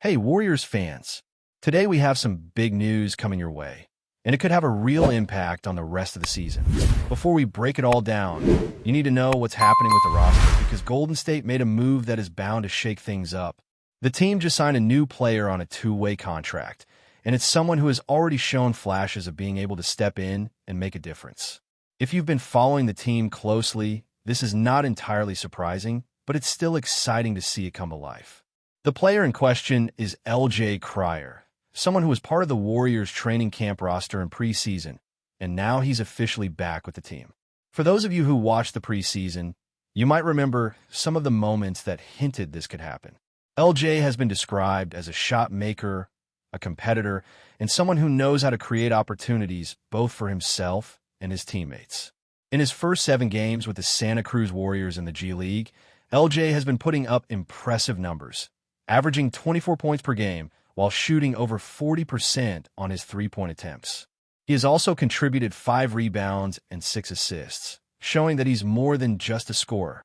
Hey, Warriors fans. Today we have some big news coming your way, and it could have a real impact on the rest of the season. Before we break it all down, you need to know what's happening with the roster because Golden State made a move that is bound to shake things up. The team just signed a new player on a two-way contract, and it's someone who has already shown flashes of being able to step in and make a difference. If you've been following the team closely, this is not entirely surprising, but it's still exciting to see it come to life. The player in question is Crier, someone who was part of the Warriors training camp roster in preseason, and now he's officially back with the team. For those of you who watched the preseason, you might remember some of the moments that hinted this could happen. LJ has been described as a shot maker, a competitor, and someone who knows how to create opportunities both for himself and his teammates. In his first 7 games with the Santa Cruz Warriors in the G League, LJ has been putting up impressive numbers, averaging 24 points per game while shooting over 40% on his three-point attempts. He has also contributed 5 rebounds and 6 assists, showing that he's more than just a scorer.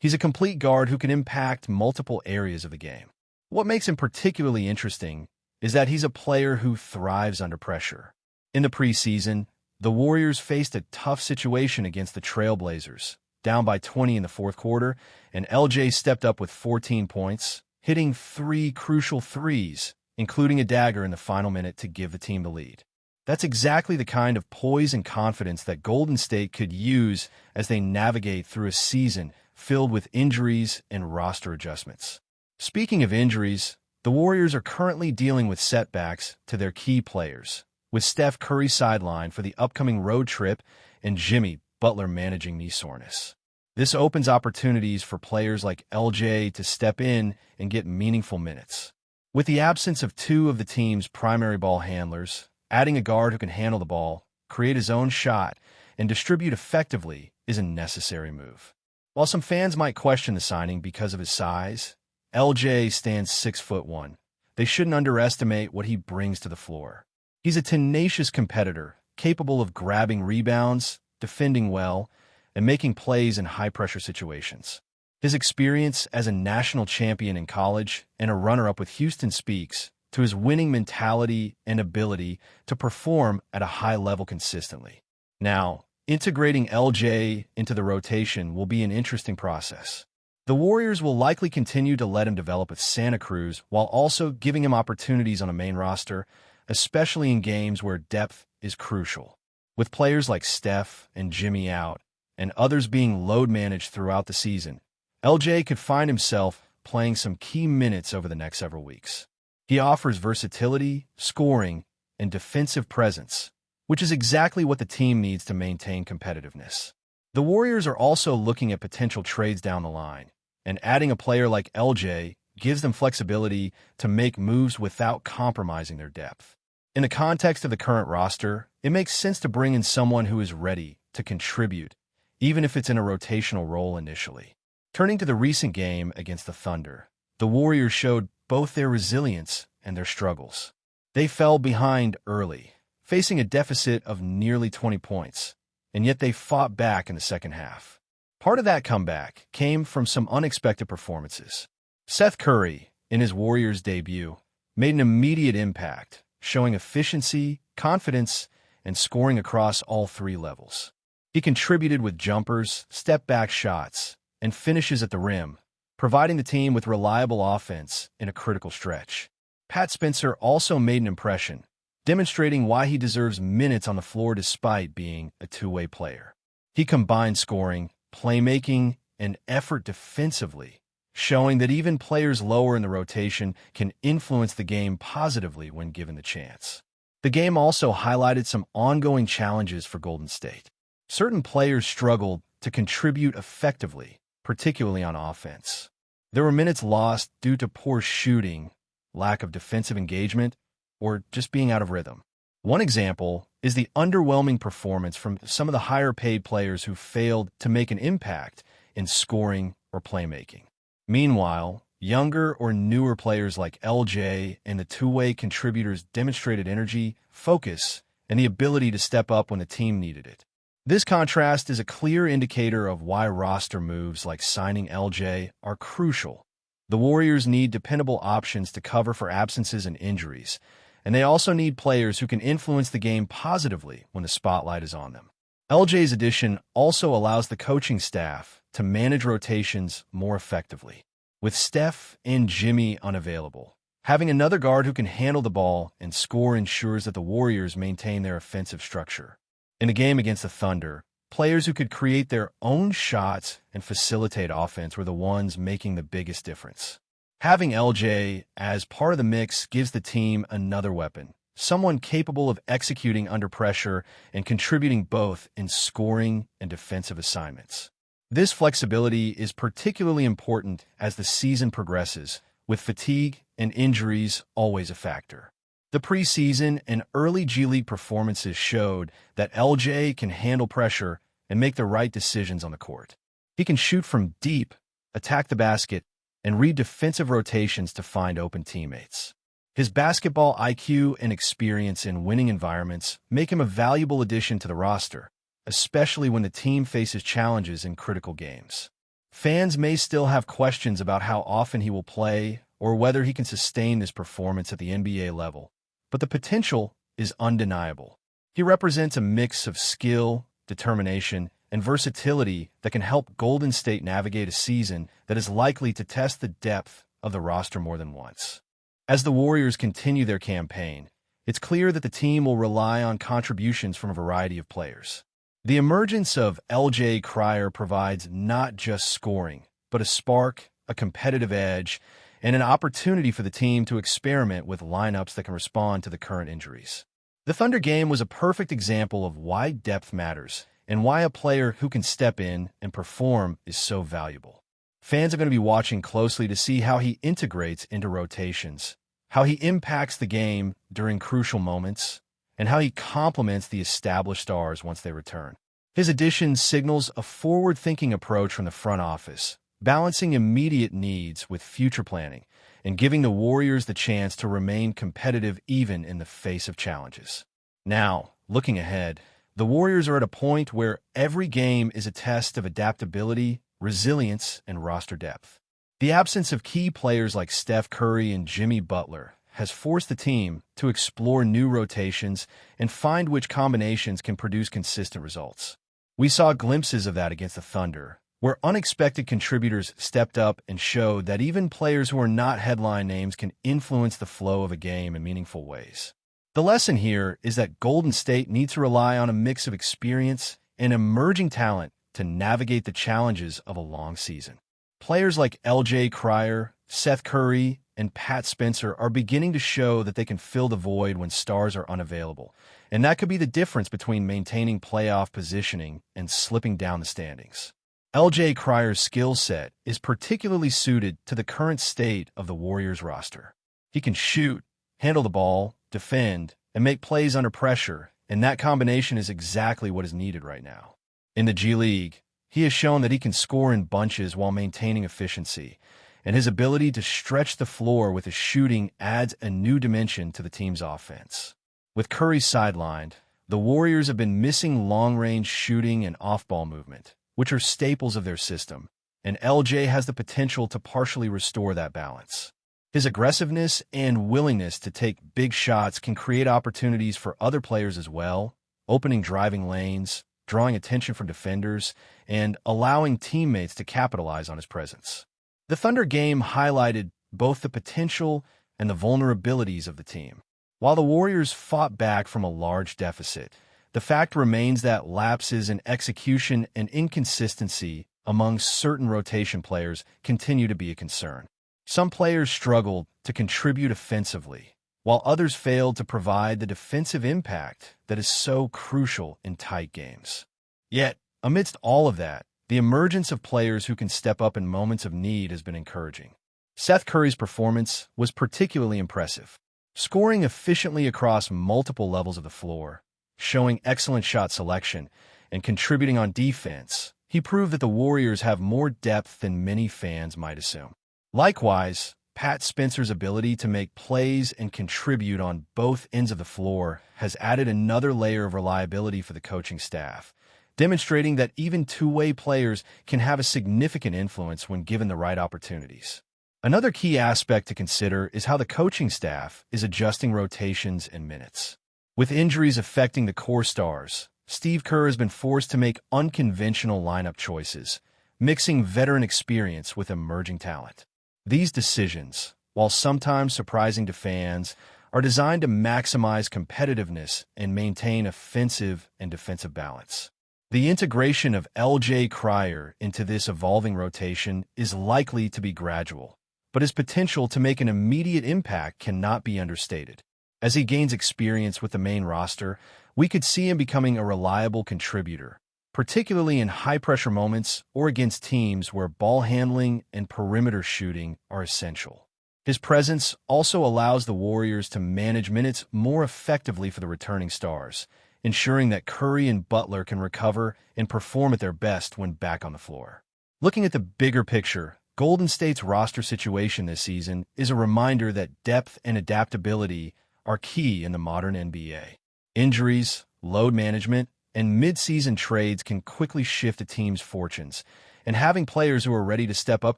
He's a complete guard who can impact multiple areas of the game. What makes him particularly interesting is that he's a player who thrives under pressure. In the preseason, the Warriors faced a tough situation against the Trailblazers, down by 20 in the fourth quarter, and LJ stepped up with 14 points, hitting 3 crucial threes, including a dagger in the final minute to give the team the lead. That's exactly the kind of poise and confidence that Golden State could use as they navigate through a season filled with injuries and roster adjustments. Speaking of injuries, the Warriors are currently dealing with setbacks to their key players, with Steph Curry sidelined for the upcoming road trip and Jimmy Butler managing knee soreness. This opens opportunities for players like LJ to step in and get meaningful minutes. With the absence of 2 of the team's primary ball handlers, adding a guard who can handle the ball, create his own shot, and distribute effectively is a necessary move. While some fans might question the signing because of his size, LJ stands 6'1". They shouldn't underestimate what he brings to the floor. He's a tenacious competitor, capable of grabbing rebounds, defending well, and making plays in high-pressure situations. His experience as a national champion in college and a runner-up with Houston speaks to his winning mentality and ability to perform at a high level consistently. Now, integrating LJ into the rotation will be an interesting process. The Warriors will likely continue to let him develop with Santa Cruz while also giving him opportunities on a main roster, especially in games where depth is crucial. With players like Steph and Jimmy out, and others being load managed throughout the season, LJ could find himself playing some key minutes over the next several weeks. He offers versatility, scoring, and defensive presence, which is exactly what the team needs to maintain competitiveness. The Warriors are also looking at potential trades down the line, and adding a player like LJ gives them flexibility to make moves without compromising their depth. In the context of the current roster, it makes sense to bring in someone who is ready to contribute, even if it's in a rotational role initially. Turning to the recent game against the Thunder, the Warriors showed both their resilience and their struggles. They fell behind early, facing a deficit of nearly 20 points, and yet they fought back in the second half. Part of that comeback came from some unexpected performances. Seth Curry, in his Warriors debut, made an immediate impact, showing efficiency, confidence, and scoring across all 3 levels. He contributed with jumpers, step-back shots, and finishes at the rim, providing the team with reliable offense in a critical stretch. Pat Spencer also made an impression, demonstrating why he deserves minutes on the floor despite being a two-way player. He combined scoring, playmaking, and effort defensively, showing that even players lower in the rotation can influence the game positively when given the chance. The game also highlighted some ongoing challenges for Golden State. Certain players struggled to contribute effectively, particularly on offense. There were minutes lost due to poor shooting, lack of defensive engagement, or just being out of rhythm. One example is the underwhelming performance from some of the higher-paid players who failed to make an impact in scoring or playmaking. Meanwhile, younger or newer players like LJ and the two-way contributors demonstrated energy, focus, and the ability to step up when the team needed it. This contrast is a clear indicator of why roster moves like signing LJ are crucial. The Warriors need dependable options to cover for absences and injuries, and they also need players who can influence the game positively when the spotlight is on them. LJ's addition also allows the coaching staff to manage rotations more effectively. With Steph and Jimmy unavailable, having another guard who can handle the ball and score ensures that the Warriors maintain their offensive structure. In a game against the Thunder, players who could create their own shots and facilitate offense were the ones making the biggest difference. Having LJ as part of the mix gives the team another weapon, someone capable of executing under pressure and contributing both in scoring and defensive assignments. This flexibility is particularly important as the season progresses, with fatigue and injuries always a factor. The preseason and early G League performances showed that LJ can handle pressure and make the right decisions on the court. He can shoot from deep, attack the basket, and read defensive rotations to find open teammates. His basketball IQ and experience in winning environments make him a valuable addition to the roster, especially when the team faces challenges in critical games. Fans may still have questions about how often he will play or whether he can sustain this performance at the NBA level, but the potential is undeniable. He represents a mix of skill, determination, and versatility that can help Golden State navigate a season that is likely to test the depth of the roster more than once. As the Warriors continue their campaign, it's clear that the team will rely on contributions from a variety of players. The emergence of LJ Crier provides not just scoring, but a spark, a competitive edge, and an opportunity for the team to experiment with lineups that can respond to the current injuries. The Thunder game was a perfect example of why depth matters and why a player who can step in and perform is so valuable. Fans are going to be watching closely to see how he integrates into rotations, how he impacts the game during crucial moments, and how he complements the established stars once they return. His addition signals a forward-thinking approach from the front office, balancing immediate needs with future planning and giving the Warriors the chance to remain competitive even in the face of challenges. Now, looking ahead, the Warriors are at a point where every game is a test of adaptability, resilience, and roster depth. The absence of key players like Steph Curry and Jimmy Butler has forced the team to explore new rotations and find which combinations can produce consistent results. We saw glimpses of that against the Thunder, where unexpected contributors stepped up and showed that even players who are not headline names can influence the flow of a game in meaningful ways. The lesson here is that Golden State needs to rely on a mix of experience and emerging talent to navigate the challenges of a long season. Players like LJ Crier, Seth Curry, and Pat Spencer are beginning to show that they can fill the void when stars are unavailable, and that could be the difference between maintaining playoff positioning and slipping down the standings. LJ Crier's skill set is particularly suited to the current state of the Warriors roster. He can shoot, handle the ball, defend, and make plays under pressure, and that combination is exactly what is needed right now. In the G League, he has shown that he can score in bunches while maintaining efficiency, and his ability to stretch the floor with his shooting adds a new dimension to the team's offense. With Curry sidelined, the Warriors have been missing long-range shooting and off-ball movement, which are staples of their system, and LJ has the potential to partially restore that balance. His aggressiveness and willingness to take big shots can create opportunities for other players as well, opening driving lanes, drawing attention from defenders, and allowing teammates to capitalize on his presence. The Thunder game highlighted both the potential and the vulnerabilities of the team. While the Warriors fought back from a large deficit, the fact remains that lapses in execution and inconsistency among certain rotation players continue to be a concern. Some players struggled to contribute offensively, while others failed to provide the defensive impact that is so crucial in tight games. Yet, amidst all of that, the emergence of players who can step up in moments of need has been encouraging. Seth Curry's performance was particularly impressive, scoring efficiently across multiple levels of the floor, showing excellent shot selection, and contributing on defense. He proved that the Warriors have more depth than many fans might assume. Likewise, Pat Spencer's ability to make plays and contribute on both ends of the floor has added another layer of reliability for the coaching staff, demonstrating that even two-way players can have a significant influence when given the right opportunities. Another key aspect to consider is how the coaching staff is adjusting rotations and minutes. With injuries affecting the core stars, Steve Kerr has been forced to make unconventional lineup choices, mixing veteran experience with emerging talent. These decisions, while sometimes surprising to fans, are designed to maximize competitiveness and maintain offensive and defensive balance. The integration of Crier into this evolving rotation is likely to be gradual, but his potential to make an immediate impact cannot be understated. As he gains experience with the main roster, we could see him becoming a reliable contributor, particularly in high-pressure moments or against teams where ball handling and perimeter shooting are essential. His presence also allows the Warriors to manage minutes more effectively for the returning stars, ensuring that Curry and Butler can recover and perform at their best when back on the floor. Looking at the bigger picture, Golden State's roster situation this season is a reminder that depth and adaptability are key in the modern NBA. Injuries, load management, and mid-season trades can quickly shift a team's fortunes, and having players who are ready to step up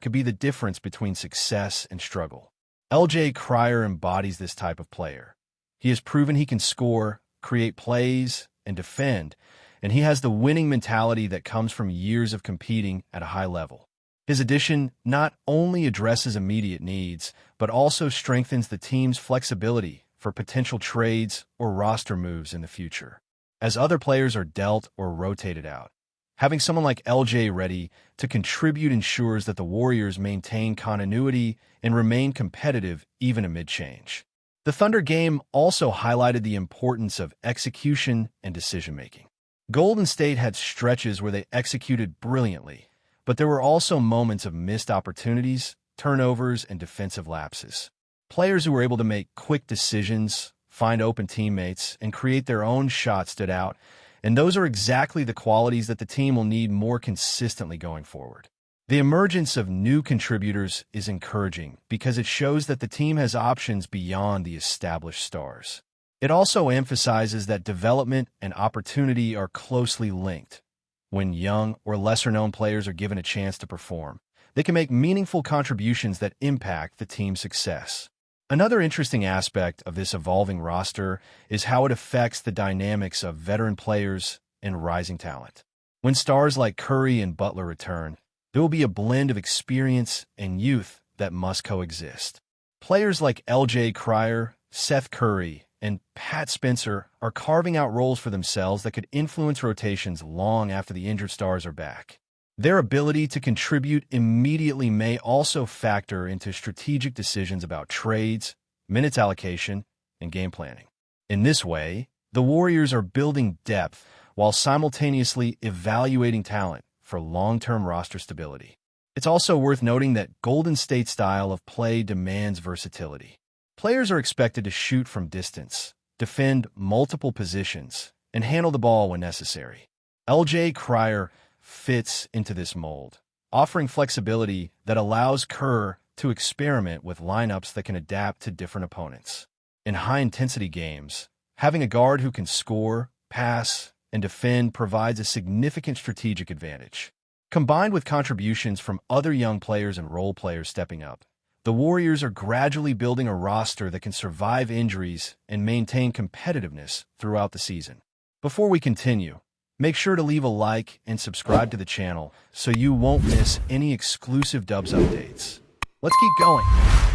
could be the difference between success and struggle. Crier embodies this type of player. He has proven he can score, create plays, and defend, and he has the winning mentality that comes from years of competing at a high level. His addition not only addresses immediate needs, but also strengthens the team's flexibility for potential trades or roster moves in the future. As other players are dealt or rotated out, having someone like LJ ready to contribute ensures that the Warriors maintain continuity and remain competitive even amid change. The Thunder game also highlighted the importance of execution and decision-making. Golden State had stretches where they executed brilliantly, but there were also moments of missed opportunities, turnovers, and defensive lapses. Players who were able to make quick decisions, find open teammates, and create their own shots stood out, and those are exactly the qualities that the team will need more consistently going forward. The emergence of new contributors is encouraging because it shows that the team has options beyond the established stars. It also emphasizes that development and opportunity are closely linked. When young or lesser-known players are given a chance to perform, they can make meaningful contributions that impact the team's success. Another interesting aspect of this evolving roster is how it affects the dynamics of veteran players and rising talent. When stars like Curry and Butler return, there will be a blend of experience and youth that must coexist. Players like Crier, Seth Curry, and Pat Spencer are carving out roles for themselves that could influence rotations long after the injured stars are back. Their ability to contribute immediately may also factor into strategic decisions about trades, minutes allocation, and game planning. In this way, the Warriors are building depth while simultaneously evaluating talent for long-term roster stability. It's also worth noting that Golden State's style of play demands versatility. Players are expected to shoot from distance, defend multiple positions, and handle the ball when necessary. Crier fits into this mold, offering flexibility that allows Kerr to experiment with lineups that can adapt to different opponents. In high-intensity games, having a guard who can score, pass, and defend provides a significant strategic advantage. Combined with contributions from other young players and role players stepping up, the Warriors are gradually building a roster that can survive injuries and maintain competitiveness throughout the season. Before we continue, make sure to leave a like and subscribe to the channel so you won't miss any exclusive Dubs updates. Let's keep going.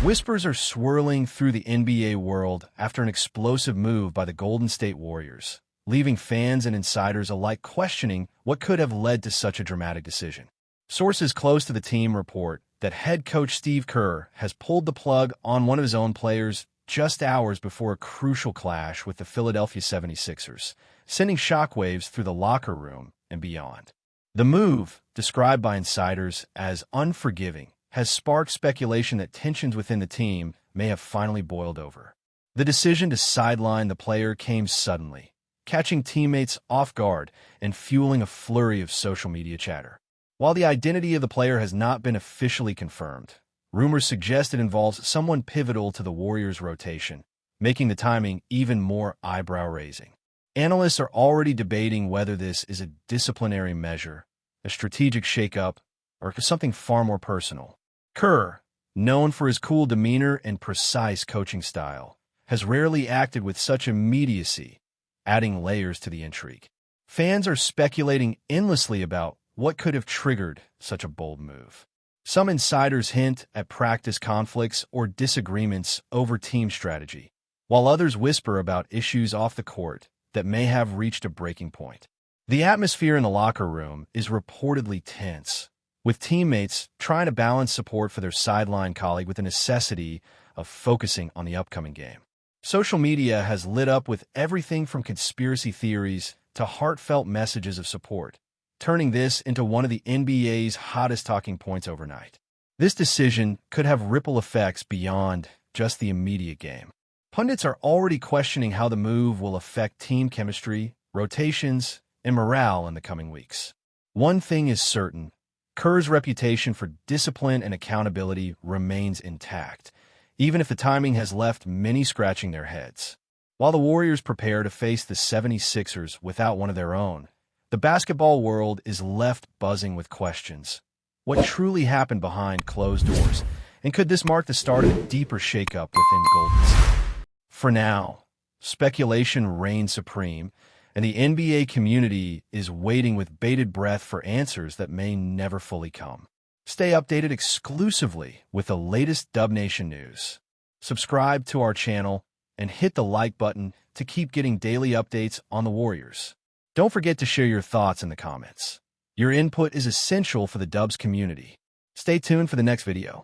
Whispers are swirling through the NBA world after an explosive move by the Golden State Warriors, leaving fans and insiders alike questioning what could have led to such a dramatic decision. Sources close to the team report that head coach Steve Kerr has pulled the plug on one of his own players just hours before a crucial clash with the Philadelphia 76ers, sending shockwaves through the locker room and beyond. The move, described by insiders as unforgiving, has sparked speculation that tensions within the team may have finally boiled over. The decision to sideline the player came suddenly, catching teammates off guard and fueling a flurry of social media chatter. While the identity of the player has not been officially confirmed, rumors suggest it involves someone pivotal to the Warriors' rotation, making the timing even more eyebrow-raising. Analysts are already debating whether this is a disciplinary measure, a strategic shakeup, or something far more personal. Kerr, known for his cool demeanor and precise coaching style, has rarely acted with such immediacy, adding layers to the intrigue. Fans are speculating endlessly about what could have triggered such a bold move. Some insiders hint at practice conflicts or disagreements over team strategy, while others whisper about issues off the court that may have reached a breaking point. The atmosphere in the locker room is reportedly tense, with teammates trying to balance support for their sideline colleague with the necessity of focusing on the upcoming game. Social media has lit up with everything from conspiracy theories to heartfelt messages of support, turning this into one of the NBA's hottest talking points overnight. This decision could have ripple effects beyond just the immediate game. Pundits are already questioning how the move will affect team chemistry, rotations, and morale in the coming weeks. One thing is certain: Kerr's reputation for discipline and accountability remains intact, even if the timing has left many scratching their heads. While the Warriors prepare to face the 76ers without one of their own, the basketball world is left buzzing with questions. What truly happened behind closed doors? And could this mark the start of a deeper shakeup within Golden State? For now, speculation reigns supreme, and the NBA community is waiting with bated breath for answers that may never fully come. Stay updated exclusively with the latest Dub Nation news. Subscribe to our channel and hit the like button to keep getting daily updates on the Warriors. Don't forget to share your thoughts in the comments. Your input is essential for the Dubs community. Stay tuned for the next video.